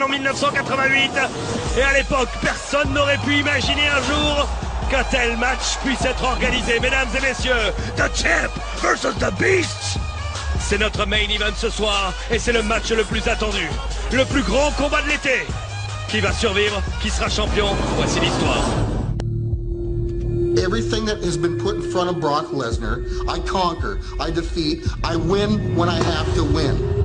en 1988. Et à l'époque, personne n'aurait pu imaginer un jour qu'un tel match puisse être organisé. Mesdames et messieurs, The Champ versus The Beast. C'est notre main event ce soir et c'est le match le plus attendu. Le plus grand combat de l'été. Qui va survivre? Qui sera champion? Voici l'histoire. Everything that has been put in front of Brock Lesnar, I conquer, I defeat, I win when I have to win.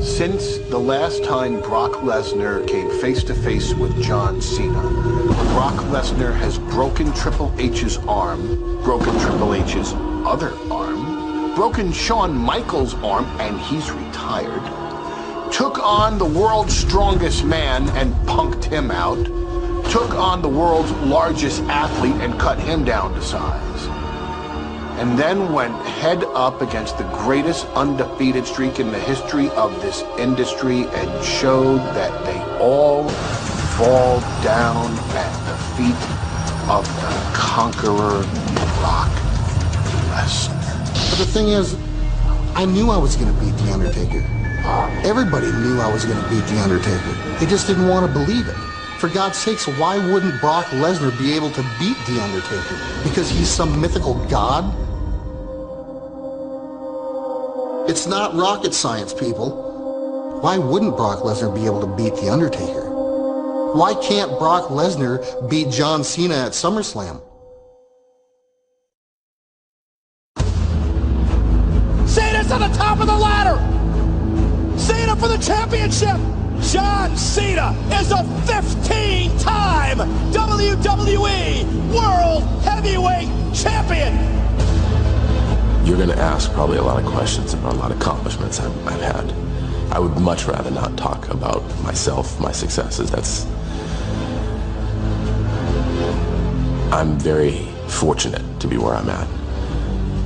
Since the last time Brock Lesnar came face-to-face with John Cena, Brock Lesnar has broken Triple H's arm, broken Triple H's other arm, broken Shawn Michaels' arm, and he's retired, took on the world's strongest man and punked him out, took on the world's largest athlete and cut him down to size, and then went head up against the greatest undefeated streak in the history of this industry and showed that they all fall down at the feet of the conqueror, Brock Lesnar. But the thing is, I knew I was going to beat The Undertaker. Everybody knew I was going to beat The Undertaker. They just didn't want to believe it. For God's sakes, why wouldn't Brock Lesnar be able to beat The Undertaker? Because he's some mythical god? It's not rocket science, people. Why wouldn't Brock Lesnar be able to beat The Undertaker? Why can't Brock Lesnar beat John Cena at SummerSlam? Cena's on the top of the ladder! Cena for the championship! John Cena is a 15-time WWE World Heavyweight Champion! You're going to ask probably a lot of questions about a lot of accomplishments I've had. I would much rather not talk about myself, my successes. I'm very fortunate to be where I'm at.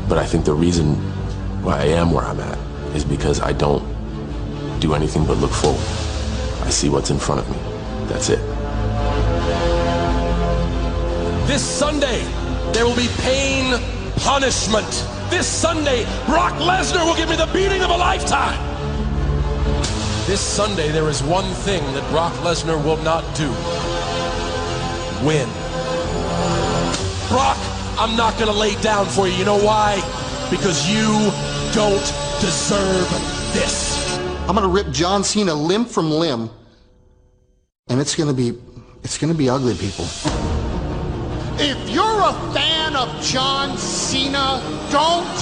But I think the reason why I am where I'm at is because I don't do anything but look forward. I see what's in front of me. That's it. This Sunday, there will be pain punishment. This Sunday, Brock Lesnar will give me the beating of a lifetime. This Sunday, there is one thing that Brock Lesnar will not do. Win. Brock, I'm not gonna lay down for you. You know why? Because you don't deserve this. I'm gonna rip John Cena limb from limb, and it's gonna be ugly, people. If you're a fan of John Cena, don't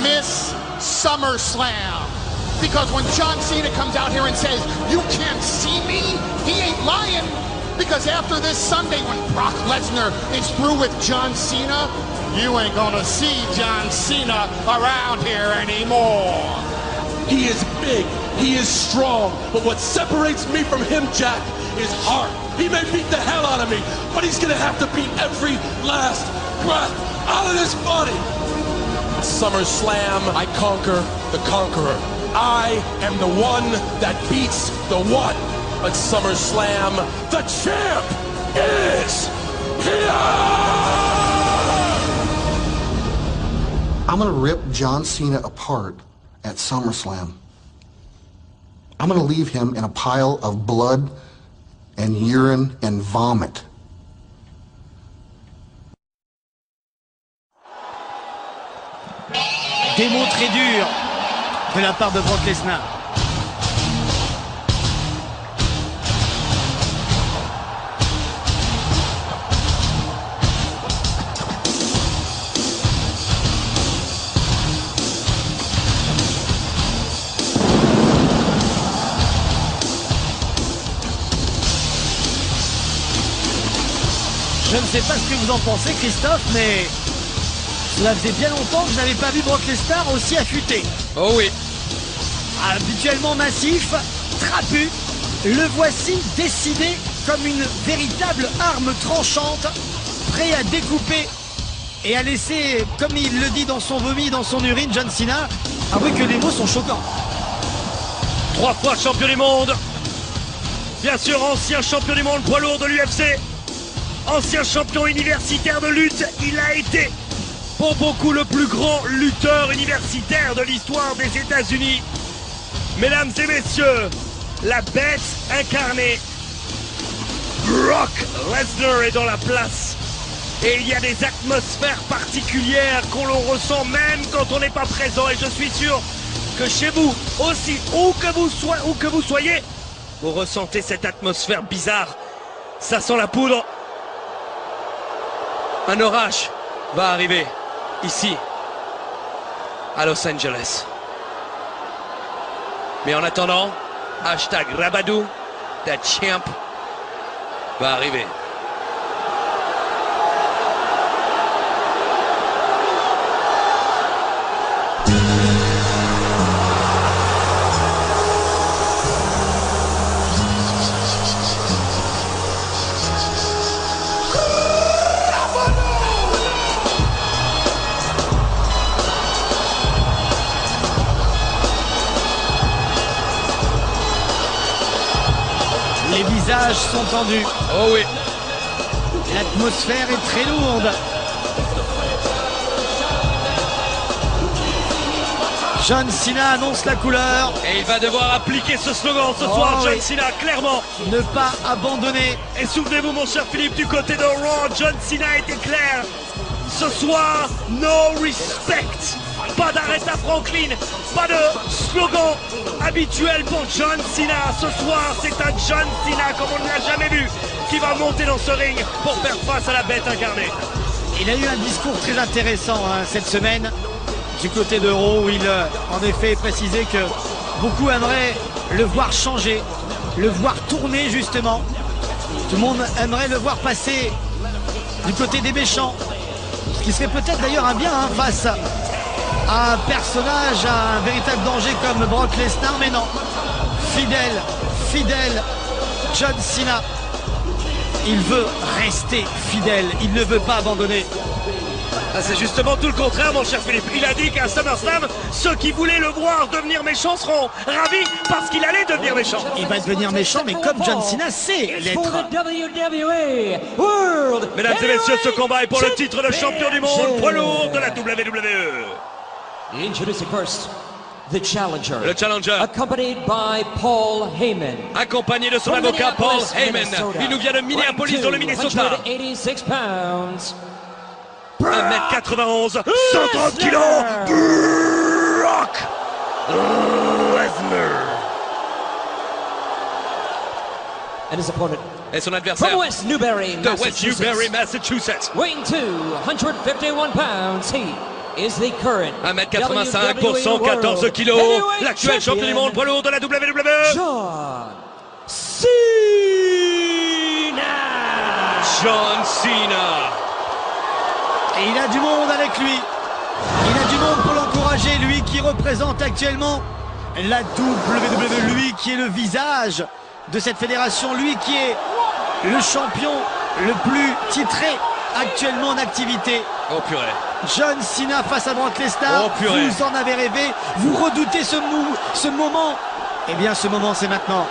miss SummerSlam. Because when John Cena comes out here and says, "You can't see me," he ain't lying. Because after this Sunday, when Brock Lesnar is through with John Cena, you ain't gonna see John Cena around here anymore. He is big, he is strong, but what separates me from him, Jack, is heart. He may beat the hell out of me, but he's gonna have to beat every last breath out of this body. SummerSlam, I conquer the conqueror. I am the one that beats the one. At SummerSlam, the champ is here! I'm gonna rip John Cena apart at SummerSlam. I'm gonna leave him in a pile of blood and urine and vomit. Démo très dur de la part de Brock Lesnar. Je ne sais pas ce que vous en pensez, Christophe, mais cela faisait bien longtemps que je n'avais pas vu Brock Lesnar aussi affûté. Oh oui. Habituellement massif, trapu, le voici décidé comme une véritable arme tranchante, prêt à découper et à laisser, comme il le dit dans son vomi, dans son urine, John Cena. Avouez que les mots sont choquants. 3 fois champion du monde. Bien sûr, ancien champion du monde poids lourd de l'UFC. Ancien champion universitaire de lutte, il a été pour beaucoup le plus grand lutteur universitaire de l'histoire des États-Unis. Mesdames et messieurs, la bête incarnée. Brock Lesnar est dans la place. Et il y a des atmosphères particulières qu'on le ressent même quand on n'est pas présent. Et je suis sûr que chez vous aussi, où que vous soyez, vous ressentez cette atmosphère bizarre. Ça sent la poudre. Un orage va arriver ici, à Los Angeles. Mais en attendant, hashtag Rabadou, that champ, va arriver. Les visages sont tendus. Oh oui. L'atmosphère est très lourde. John Cena annonce la couleur. Et il va devoir appliquer ce slogan ce soir, John oui. Cena, clairement. Ne pas abandonner. Et souvenez-vous, mon cher Philippe, du côté de Raw, John Cena était clair. Ce soir, no respect. Pas d'Aretha Franklin, pas de slogan habituel pour John Cena. Ce soir, c'est un John Cena comme on ne l'a jamais vu qui va monter dans ce ring pour faire face à la bête incarnée. Il a eu un discours très intéressant cette semaine du côté de Raw où il en effet précisait que beaucoup aimeraient le voir changer, le voir tourner justement. Tout le monde aimerait le voir passer du côté des méchants. Ce qui serait peut-être d'ailleurs un bien face à un personnage, à un véritable danger comme Brock Lesnar, mais non. Fidèle, John Cena. Il veut rester fidèle, il ne veut pas abandonner. Ah, c'est justement tout le contraire, mon cher Philippe. Il a dit qu'à SummerSlam, ceux qui voulaient le voir devenir méchant seront ravis parce qu'il allait devenir méchant. Il va devenir méchant, mais comme John Cena sait l'être. Mesdames et messieurs, ce combat est pour le titre de champion du monde poids lourd de la WWE. Introducing first, the challenger. Le challenger. Accompanied by Paul Heyman. Accompagné de son avocat Paul Heyman. Il nous vient de Minneapolis dans le Minnesota. 186 pounds. 1m91, 130 kilos, Brock Lesnar. And his opponent Et son adversaire from West Newbury, de West Newbury, Massachusetts. Weighing 251 pounds, he is the current 1m85 pour 114 kilos, l'actuel champion du monde poids lourd de la WWE. John Cena. John Cena. Et il a du monde avec lui. Il a du monde pour l'encourager, lui qui représente actuellement la WWE, lui qui est le visage de cette fédération, lui qui est le champion le plus titré actuellement en activité. Oh purée. John Cena face à Brock Lesnar. Oh purée. Vous en avez rêvé, vous redoutez ce moment. Eh bien ce moment c'est maintenant.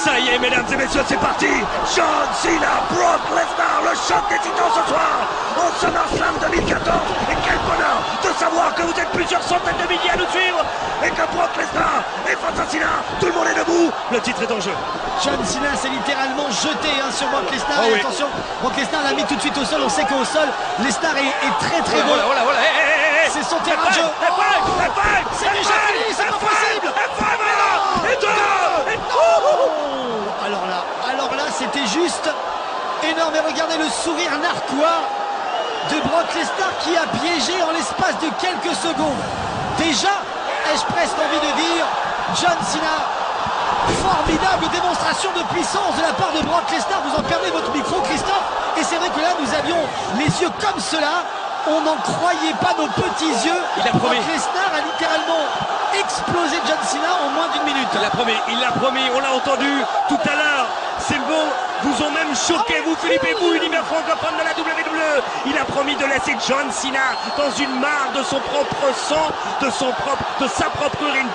Ça y est, mesdames et messieurs, c'est parti. John Cena, Brock Lesnar, le choc des titans ce soir au SummerSlam 2014. Et quel bonheur de savoir que vous êtes plusieurs centaines de milliers à nous suivre et que Brock Lesnar est face à Cena. Tout le monde est debout. Le titre est en jeu. John Cena s'est littéralement jeté sur Brock Lesnar. Oh et oui. attention, Brock Lesnar l'a mis tout de suite au sol. On sait qu'au sol, Lesnar est très très bon. Voilà. C'est son terrain de jeu. C'est déjà fini, c'est pas possible. Et deux. Alors là, c'était juste énorme. Et regardez le sourire narquois de Brock Lesnar qui a piégé en l'espace de quelques secondes. Déjà, ai-je presque envie de dire, John Cena, formidable démonstration de puissance de la part de Brock Lesnar. Vous en perdez votre micro, Christophe. Et c'est vrai que là, nous avions les yeux comme cela. On n'en croyait pas nos petits yeux. Brock Lesnar a littéralement explosé John Cena en moins d'une minute. Il l'a promis, on l'a entendu tout à l'heure. Ces mots vous ont même choqué, vous Philippe et vous, univers francophone de la WWE. Il a promis de laisser John Cena dans une mare de son propre sang, de sa propre urine,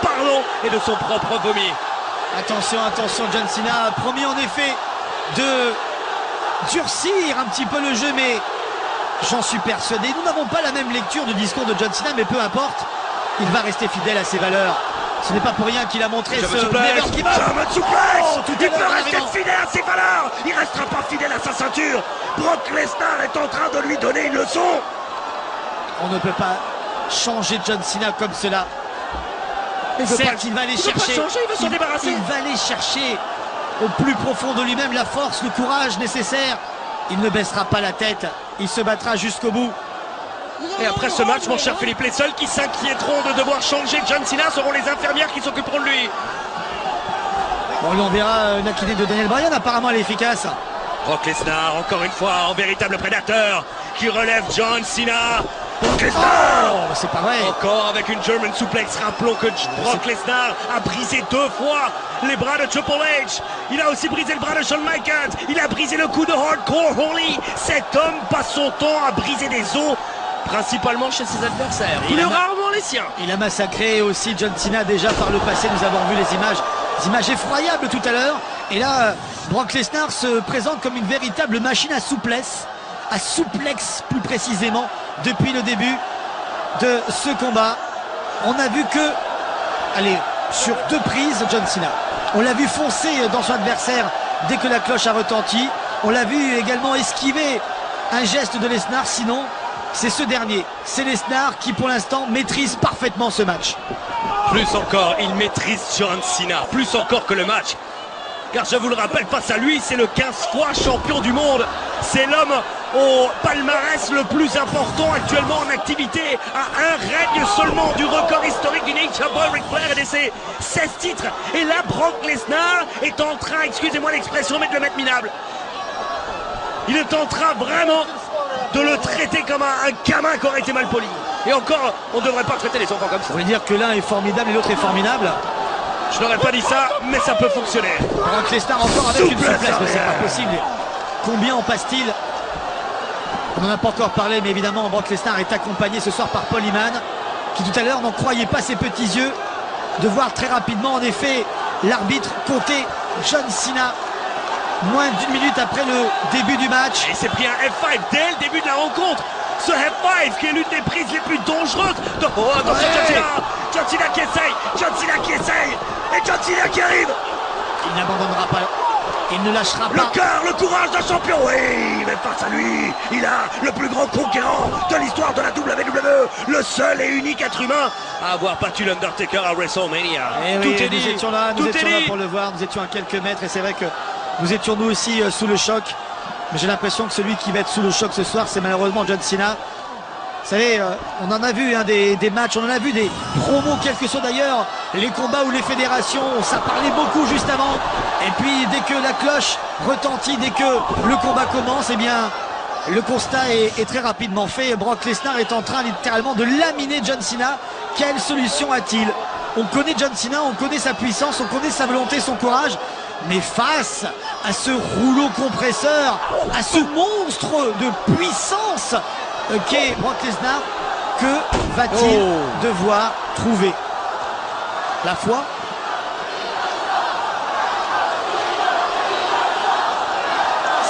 et de son propre vomi. Attention, John Cena a promis en effet de durcir un petit peu le jeu, mais J'en suis persuadé. Nous n'avons pas la même lecture du discours de John Cena, mais peu importe. Il va rester fidèle à ses valeurs. Ce n'est pas pour rien qu'il a montré ce never give up. German suplex. Oh, tout à Il peut l'heure, rester carrément. fidèle à ses valeurs. Il restera pas fidèle à sa ceinture. Brock Lesnar est en train de lui donner une leçon. On ne peut pas changer John Cena comme cela. Certes, il va aller chercher. Il veut s'en débarrasser. Il va aller chercher au plus profond de lui-même la force, le courage nécessaire. Il ne baissera pas la tête. Il se battra jusqu'au bout. Et après ce match, mon cher Philippe, les seuls qui s'inquiéteront de devoir changer John Cena seront les infirmières qui s'occuperont de lui. Bon, on verra une kiné de Daniel Bryan. Apparemment, elle est efficace. Brock Lesnar, encore une fois, en véritable prédateur, qui relève John Cena. Brock Lesnar. Oh, c'est pas vrai. Encore avec une German suplex. Rappelons que Brock Lesnar a brisé 2 fois les bras de Triple H. Il a aussi brisé le bras de Shawn Michaels. Il a brisé le cou de Hardcore Holly. Cet homme passe son temps à briser des os, principalement chez ses adversaires. Il est rarement les siens. Il a massacré aussi John Cena déjà par le passé. Nous avons vu les images effroyables tout à l'heure. Et là, Brock Lesnar se présente comme une véritable machine à souplesse, à souplex plus précisément, depuis le début de ce combat. On a vu que, allez, sur 2 prises, John Cena, on l'a vu foncer dans son adversaire dès que la cloche a retenti. On l'a vu également esquiver un geste de Lesnar. Sinon, c'est ce dernier, c'est Lesnar qui pour l'instant maîtrise parfaitement ce match. Plus encore, il maîtrise John Cena, plus encore que le match. Car je vous le rappelle, face à lui, c'est le 15 fois champion du monde. C'est l'homme au palmarès le plus important actuellement en activité, à un règne seulement du record historique du Nature Boy Ric Flair et de ses 16 titres. Et là, Brock Lesnar est en train, excusez-moi l'expression, mais de le mettre minable. Il est en train vraiment de le traiter comme un gamin qui aurait été mal poli. Et encore, on ne devrait pas traiter les enfants comme ça. Vous voulez dire que l'un est formidable et l'autre est formidable? Je n'aurais pas dit ça, mais ça peut fonctionner. Brock Lesnar encore avec une souplesse, mais c'est pas possible. Combien en passe-t-il? On n'en a pas encore parlé, mais évidemment Brock Lesnar est accompagné ce soir par Paul Heyman, qui tout à l'heure n'en croyait pas ses petits yeux de voir très rapidement en effet l'arbitre compter John Cena moins d'1 minute après le début du match. Et c'est pris un F5 dès le début de la rencontre. Ce F5 qui est l'une des prises les plus dangereuses de... Oh, attention, Ouais. John Cena qui essaye, John Cena qui essaye, et John Cena qui arrive. Il n'abandonnera pas, il ne lâchera Le pas. cœur, le courage d'un champion, oui, mais face à lui, il a le plus grand conquérant de l'histoire de la WWE, le seul et unique être humain à avoir battu l'Undertaker à WrestleMania. Eh Tout oui, est dit, nous étions là, tout est dit. pour le voir, nous étions à quelques mètres et c'est vrai que nous étions nous aussi sous le choc. Mais j'ai l'impression que celui qui va être sous le choc ce soir, c'est malheureusement John Cena. Vous savez, on en a vu des matchs, on en a vu des promos, quels que soient d'ailleurs les combats ou les fédérations, ça parlait beaucoup juste avant. Et puis dès que la cloche retentit, dès que le combat commence, eh bien le constat est très rapidement fait. Brock Lesnar est en train littéralement de laminer John Cena. Quelle solution a-t-il? On connaît John Cena, on connaît sa puissance, on connaît sa volonté, son courage. Mais face à ce rouleau compresseur, à ce monstre de puissance qu'est Brock Lesnar, que va-t-il devoir trouver? La foi?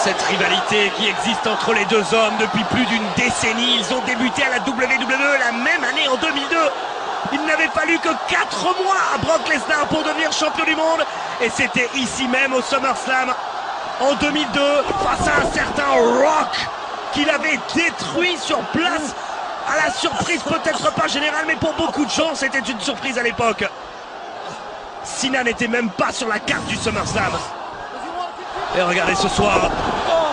Cette rivalité qui existe entre les deux hommes depuis plus d'une décennie, ils ont débuté à la WWE la même année en 2002. Il n'avait fallu que 4 mois à Brock Lesnar pour devenir champion du monde. Et c'était ici même au SummerSlam en 2002 face à un certain Rock qu'il avait détruit sur place. À la surprise peut-être pas générale, mais pour beaucoup de gens c'était une surprise à l'époque. Cena n'était même pas sur la carte du SummerSlam. Et regardez ce soir,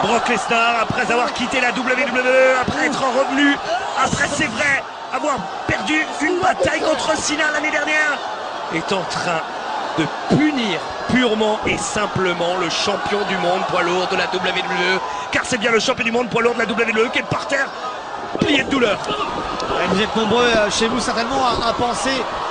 Brock Lesnar, après avoir quitté la WWE, après être revenu, après c'est vrai, avoir perdu une bataille contre Cena l'année dernière, est en train de punir purement et simplement le champion du monde poids lourd de la WWE, car c'est bien le champion du monde poids lourd de la WWE qui est par terre, plié de douleur. Vous êtes nombreux chez vous certainement à penser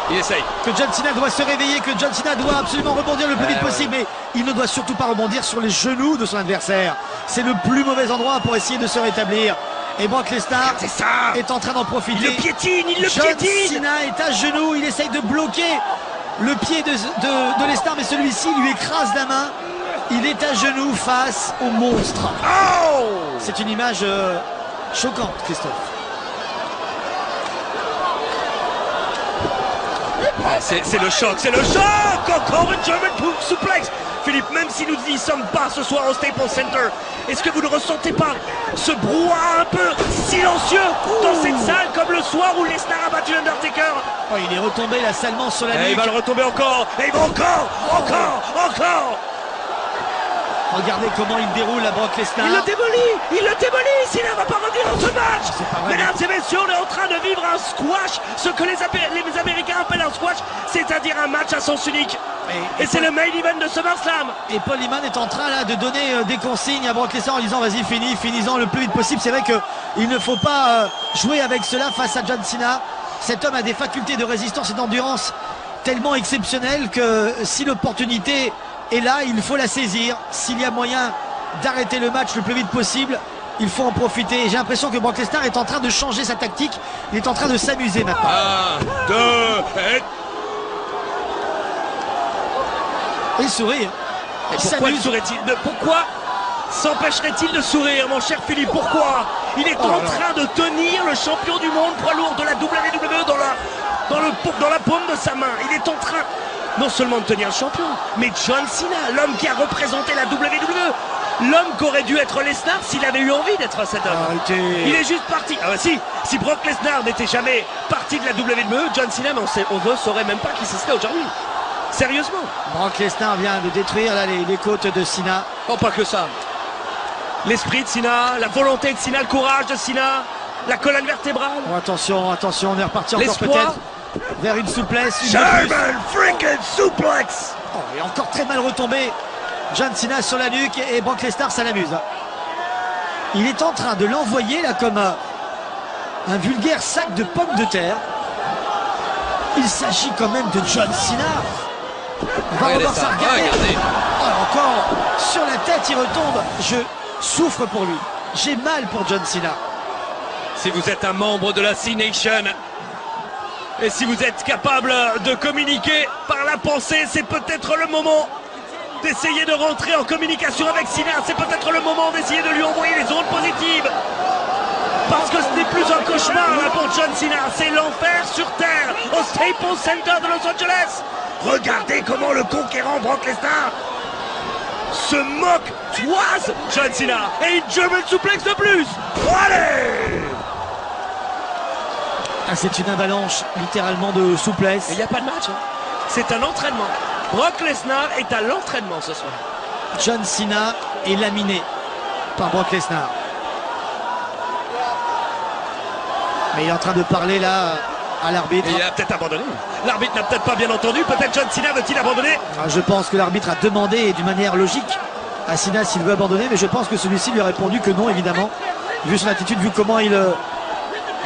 Il essaye. que John Cena doit se réveiller, que John Cena doit absolument rebondir le plus vite possible, mais il ne doit surtout pas rebondir sur les genoux de son adversaire. C'est le plus mauvais endroit pour essayer de se rétablir. Et Brock Lesnar C'est ça. est en train d'en profiter. Il le piétine, il le John piétine. Cena est à genoux, il essaye de bloquer le pied de Lesnar, mais celui-ci lui écrase la main. Il est à genoux face au monstre. Oh! C'est une image choquante, Christophe. C'est le choc, c'est le choc. Encore une German suplex. Philippe, même si nous n'y sommes pas ce soir au Staples Center, est-ce que vous ne ressentez pas ce brouhaha un peu silencieux dans cette salle comme le soir où Lesnar a battu Undertaker? Oh, il est retombé là salement sur la nuque. Il va le retomber encore. Et il va encore. Regardez comment il déroule à Brock Lesnar. Il le démolit. Cena ne va pas revenir dans ce match. Mesdames et messieurs, on est en train de vivre un squash, ce que les Américains appellent un squash, c'est-à-dire un match à sens unique. Et c'est le main event de SummerSlam. Et Paul Heyman est en train là de donner des consignes à Brock Lesnar en disant vas-y finis-en le plus vite possible. C'est vrai qu'il ne faut pas jouer avec cela face à John Cena. Cet homme a des facultés de résistance et d'endurance tellement exceptionnelles que si l'opportunité est là, il faut la saisir. S'il y a moyen d'arrêter le match le plus vite possible, il faut en profiter. J'ai l'impression que Brock Lesnar est en train de changer sa tactique. Il est en train de s'amuser maintenant. 1, 2, et... Il sourit. Et pourquoi il sourit-il? Pourquoi s'empêcherait-il de sourire, mon cher Philippe? Pourquoi? Il est en train de tenir le champion du monde poids lourd de la WWE dans la paume de sa main. Il est en train non seulement de tenir le champion, mais John Cena, l'homme qui a représenté la WWE, l'homme qu'aurait dû être Lesnar s'il avait eu envie d'être cet homme. Il est juste parti. Ah bah si Brock Lesnar n'était jamais parti de la WWE, John Cena, on ne saurait même pas qui ce serait aujourd'hui. Sérieusement. Brock Lesnar vient de détruire là, les côtes de Cena. Oh, pas que ça. L'esprit de Cena, la volonté de Cena, le courage de Cena, la colonne vertébrale. Oh, attention, on est reparti encore peut-être vers une souplesse. German freaking suplex. Oh, et encore très mal retombé. John Cena sur la nuque et Brock Lesnar, ça l'amuse. Il est en train de l'envoyer là comme un vulgaire sac de pommes de terre. Il s'agit quand même de John Cena. On va revoir ça, regardez. Oh, encore sur la tête, il retombe. Je souffre pour lui. J'ai mal pour John Cena. Si vous êtes un membre de la C-Nation et si vous êtes capable de communiquer par la pensée, c'est peut-être le moment d'essayer de rentrer en communication avec Cena. C'est peut-être le moment d'essayer de lui envoyer les ondes positives. Parce que ce n'est plus un cauchemar là pour John Cena, c'est l'enfer sur terre au Staples Center de Los Angeles. Regardez comment le conquérant Brock Lesnar se moque, toise John Cena. Et une German suplex de plus. Allez! Ah, c'est une avalanche littéralement de souplesse. Il n'y a pas de match, hein. C'est un entraînement. Brock Lesnar est à l'entraînement ce soir. John Cena est laminé par Brock Lesnar. Mais il est en train de parler là à l'arbitre. Il a peut-être abandonné. L'arbitre n'a peut-être pas bien entendu. Peut-être John Cena veut-il abandonner? Je pense que l'arbitre a demandé d'une manière logique à Cena s'il veut abandonner, mais je pense que celui-ci lui a répondu que non, évidemment. Vu son attitude, vu comment il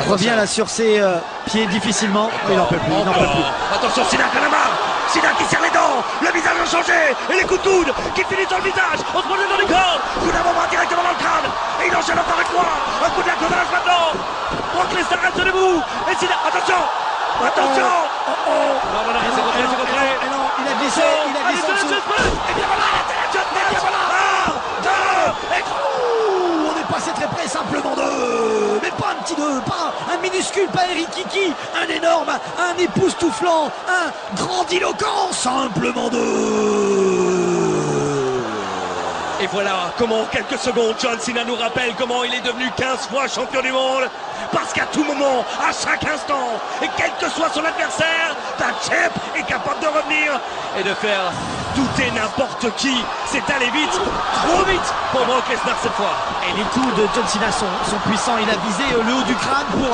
revient là sur ses pieds difficilement. Il n'en peut plus, il n'en peut plus. Attention, Cena Kanama, Cena qui serre les dents, le visage a changé, et les coups de coude qui finissent dans le visage, on se promène dans les cordes, coup d'avant-bras directement dans le crâne, et il enchaîne encore une fois, un coup de la codage maintenant, Brock Lesnar reste debout, et Cena, attention, attention, non, voilà, c'est rentré, Non, il a glissé en dessous. et bien voilà, et bien voilà, On est passé très près, simplement deux, mais pas un petit deux, pas un minuscule, pas Eric Kiki, un énorme, un époustouflant, un grandiloquent, simplement deux. Et voilà comment en quelques secondes John Cena nous rappelle comment il est devenu 15 fois champion du monde. Parce qu'à tout moment, à chaque instant, et quel que soit son adversaire, ta champ est capable de revenir et de faire douter n'importe qui. C'est allé vite, trop vite pour Brock Lesnar cette fois. Et les coups de John Cena sont puissants. Il a visé le haut du crâne pour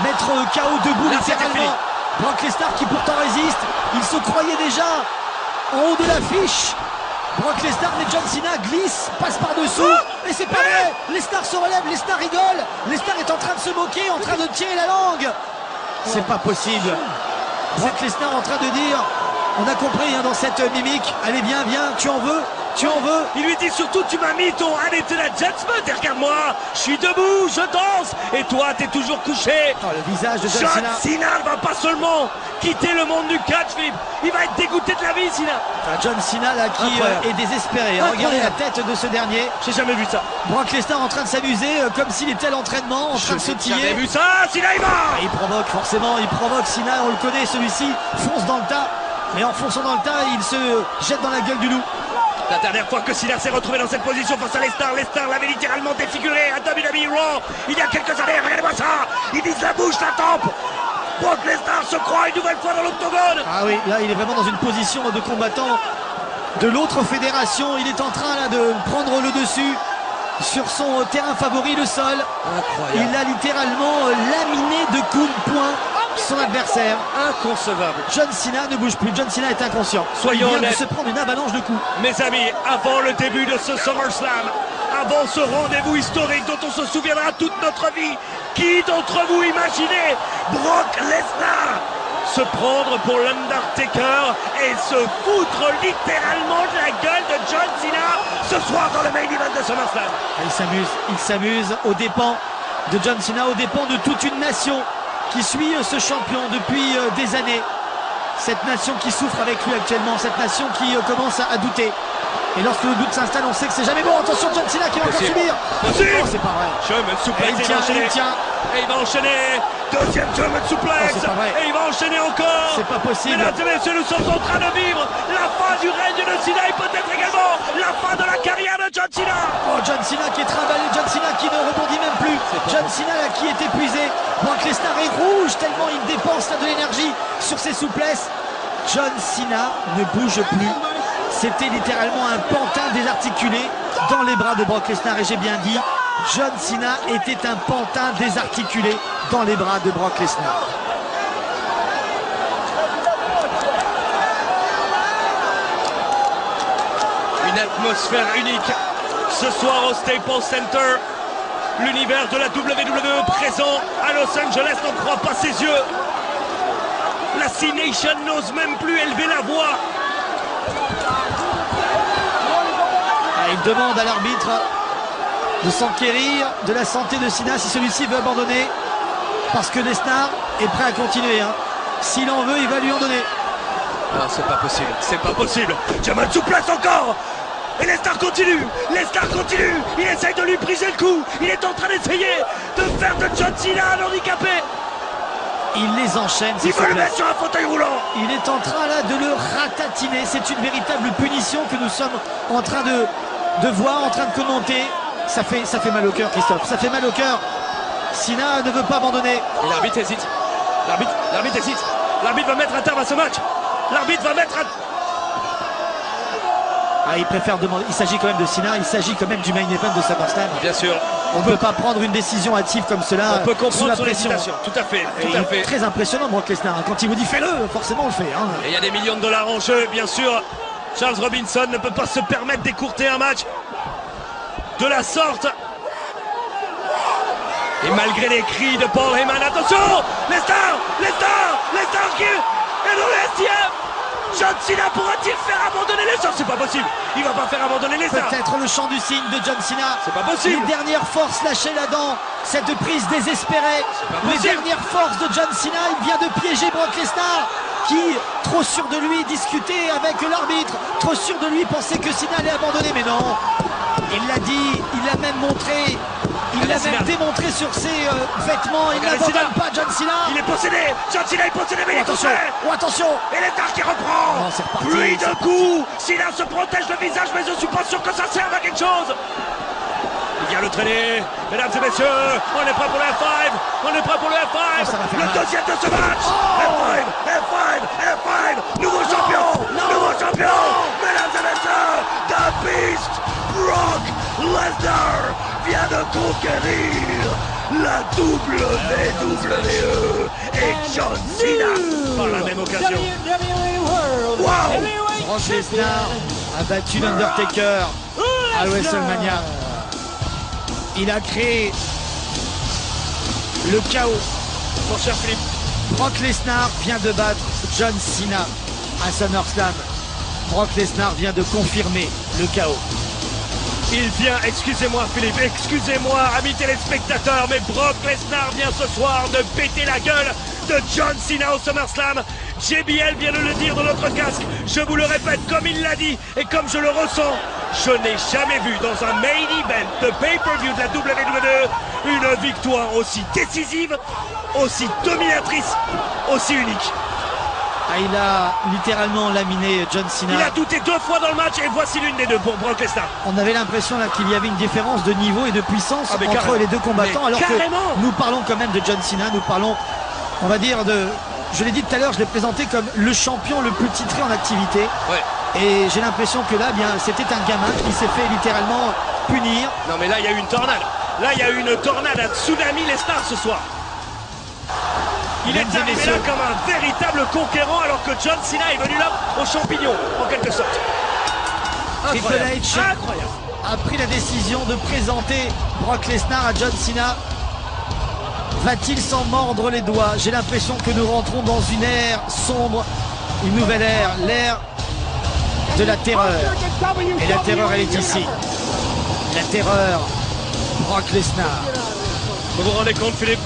mettre KO debout Là, c'était littéralement. Brock Lesnar qui pourtant résiste. Il se croyait déjà en haut de l'affiche. Brock Lesnar, mais John Cena glisse, passe par-dessous, et c'est pas vrai. Lesnar se relève, Lesnar rigole, Lesnar est en train de se moquer, en train de tirer la langue. C'est pas possible. Brock Lesnar en train de dire, on a compris hein, dans cette mimique, allez viens, tu en veux, Tu en veux? Il lui dit surtout, tu m'as mis ton Anathema Judgment et regarde-moi, je suis debout, je danse, et toi t'es toujours couché. Oh, le visage de John John Cena. Cena ne va pas seulement quitter le monde du catch, Philippe, il va être dégoûté de la vie, Cena. John Cena là qui Incroyable. est désespéré. Hein. Regardez la tête de ce dernier. J'ai jamais vu ça. Brock Lesnar en train de s'amuser comme s'il était à l'entraînement, en train de J'ai sautiller. jamais vu ça, Cena il va. Il provoque forcément, il provoque Cena, on le connaît, celui-ci fonce dans le tas. Mais en fonçant dans le tas, il se jette dans la gueule du loup. La dernière fois que Cena s'est retrouvé dans cette position face à Lesnar, Lesnar l'avait littéralement défiguré à WWE Raw il y a quelques années. Regardez-moi ça, il vise la bouche, la tempe. Brock Lesnar se croit une nouvelle fois dans l'octogone. Ah oui, là il est vraiment dans une position de combattant de l'autre fédération. Il est en train là de prendre le dessus sur son terrain favori, le sol. Incroyable. Il a littéralement laminé de coups de poing son adversaire. Inconcevable. John Cena ne bouge plus, John Cena est inconscient. Soyons il vient de honnêtes. se prendre une avalanche de coups. Mes amis, avant le début de ce SummerSlam, avant ce rendez-vous historique dont on se souviendra toute notre vie, qui d'entre vous imaginez Brock Lesnar se prendre pour l'Undertaker et se foutre littéralement de la gueule de John Cena ce soir dans le main event de SummerSlam? Il s'amuse aux dépens de John Cena, aux dépens de toute une nation qui suit ce champion depuis des années. Cette nation qui souffre avec lui actuellement, cette nation qui commence à douter. Et lorsque le doute s'installe, on sait que c'est jamais bon. Attention, John Cena qui va encore subir. Possible. Oh, c'est pas vrai. German suplex, Et il tient, il tient. Et il va enchaîner. Deuxième German suplex. Oh, c'est pas vrai. Et il va enchaîner encore. C'est pas possible. Mesdames et messieurs, nous sommes en train de vivre la fin du règne de Cena et peut-être également la fin de la carrière de John Cena. Oh, John Cena qui est trimballé, John Cena qui ne rebondit même plus. John Cena là qui est épuisé. Brock Lesnar est rouge tellement il dépense là de l'énergie sur ses souplesses. John Cena ne bouge plus. C'était littéralement un pantin désarticulé dans les bras de Brock Lesnar. Et j'ai bien dit, John Cena était un pantin désarticulé dans les bras de Brock Lesnar. Une atmosphère unique ce soir au Staples Center. L'univers de la WWE présent à Los Angeles n'en croit pas ses yeux. La C-Nation n'ose même plus élever la voix. Il demande à l'arbitre de s'enquérir de la santé de Cena si celui-ci veut abandonner. Parce que Lesnar est prêt à continuer. Hein. S'il en veut, il va lui en donner. Non, c'est pas possible. C'est pas possible. Jamal souplace encore. Et Lesnar continue. Lesnar continue. Il essaye de lui briser le cou. Il est en train d'essayer de faire de John Cena un handicapé. Il les enchaîne. Il veut le mettre sur un fauteuil roulant. Il est en train là de le ratatiner. C'est une véritable punition que nous sommes en train de voir, en train de commenter. Ça fait mal au cœur, Christophe. Ça fait mal au cœur. Cena ne veut pas abandonner. Et l'arbitre hésite. L'arbitre hésite. L'arbitre va mettre un terme à ce match. L'arbitre va mettre un... Ah, il préfère demander. Il s'agit quand même de Cena. Il s'agit quand même du main event de SummerSlam. Bien sûr. On ne peut pas prendre une décision hâtive comme cela. On peut sous comprendre la son pression. hésitation. Tout à fait. Et Tout à fait. très impressionnant, Brock Lesnar. Quand il vous dit fais-le, forcément on le fait. Hein. Et il y a des millions de dollars en jeu, bien sûr. Charles Robinson ne peut pas se permettre d'écourter un match de la sorte. Et malgré les cris de Paul Heyman, attention, Lesnar qui est dans le STM. John Cena pourra-t-il faire abandonner les gens? C'est pas possible. Il va pas faire abandonner les gens. Peut-être le chant du cygne de John Cena. C'est pas possible. Les dernières forces lâchées là-dedans. Cette prise désespérée. pas Les possible. dernières forces de John Cena. Il vient de piéger Brock Lesnar. Qui, trop sûr de lui, discutait avec l'arbitre. Trop sûr de lui, pensait que Cena allait abandonner. Mais non. Il l'a dit. Il l'a même montré. Il l'a même démontré sur ses vêtements. Il Regardez n'abandonne Cena. pas John Cena. Il est possédé. John Cena est possédé, mais il est Attention. coupé. Oh, attention. Et Lesnar qui reprend. Non, c'est reparti, Pluie c'est de coups. Cena se protège le visage, mais je suis pas sûr que ça serve à quelque chose. Il vient le traîner. Mesdames et messieurs, on est prêt pour le F5. On est prêt pour le F5. Oh, ça va faire Le mal. deuxième de ce match. F5. Nouveau champion. Nouveau champion. Mesdames et messieurs, The Beast, Brock Lesnar, vient de conquérir la WWE et John Cena par la même occasion. Wow. Brock Lesnar a battu l'Undertaker à WrestleMania. Il a créé le chaos. Mon cher Philippe, Brock Lesnar vient de battre John Cena à SummerSlam. Brock Lesnar vient de confirmer le chaos. Il vient, excusez-moi Philippe, excusez-moi amis téléspectateurs, mais Brock Lesnar vient ce soir de péter la gueule de John Cena au SummerSlam. JBL vient de le dire dans notre casque, je vous le répète comme il l'a dit et comme je le ressens, je n'ai jamais vu dans un main event de pay-per-view de la WWE une victoire aussi décisive, aussi dominatrice, aussi unique. Ah, il a littéralement laminé John Cena. Il a douté 2 fois dans le match et voici l'une des deux pour Brock Lesnar. On avait l'impression là qu'il y avait une différence de niveau et de puissance entre carrément. les deux combattants, Mais alors carrément. que nous parlons quand même de John Cena, nous parlons, on va dire, de... Je l'ai dit tout à l'heure, je l'ai présenté comme le champion le plus titré en activité. Ouais. Et j'ai l'impression que là, bien, c'était un gamin qui s'est fait littéralement punir. Non mais là il y a eu une tornade. Là il y a eu une tornade, un tsunami Lesnar ce soir. Il est Mesdames et arrivé messieurs. là comme un véritable conquérant alors que John Cena est venu là aux champignons en quelque sorte. Triple Incroyable. H Incroyable. a pris la décision de présenter Brock Lesnar à John Cena. Va-t-il s'en mordre les doigts? J'ai l'impression que nous rentrons dans une ère sombre, une nouvelle ère, l'ère de la terreur. Et la terreur, elle est ici. La terreur, Brock Lesnar. Vous vous rendez compte Philippe?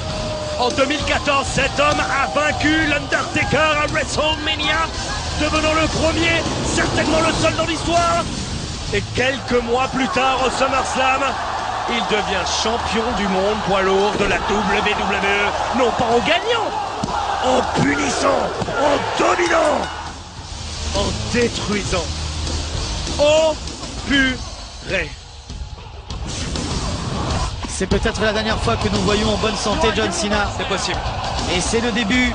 En 2014, cet homme a vaincu l'Undertaker à WrestleMania, devenant le premier, certainement le seul dans l'histoire. Et quelques mois plus tard au SummerSlam, il devient champion du monde poids lourd de la WWE. Non pas en gagnant, en punissant, en dominant, en détruisant. Oh purée. C'est peut-être la dernière fois que nous voyons en bonne santé John Cena. C'est possible. Et c'est le début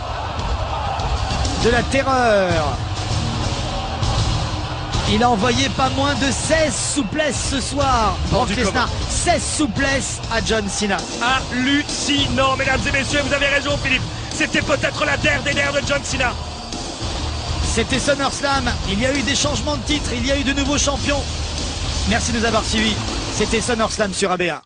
de la terreur. Il a envoyé pas moins de 16 souplesses ce soir. Brock Vendu Lesnar, 16 souplesses à John Cena. Hallucinant, mesdames et messieurs, vous avez raison Philippe. C'était peut-être la der des nerfs de John Cena. C'était SummerSlam. Il y a eu des changements de titre. Il y a eu de nouveaux champions. Merci de nous avoir suivis. C'était SummerSlam sur ABA.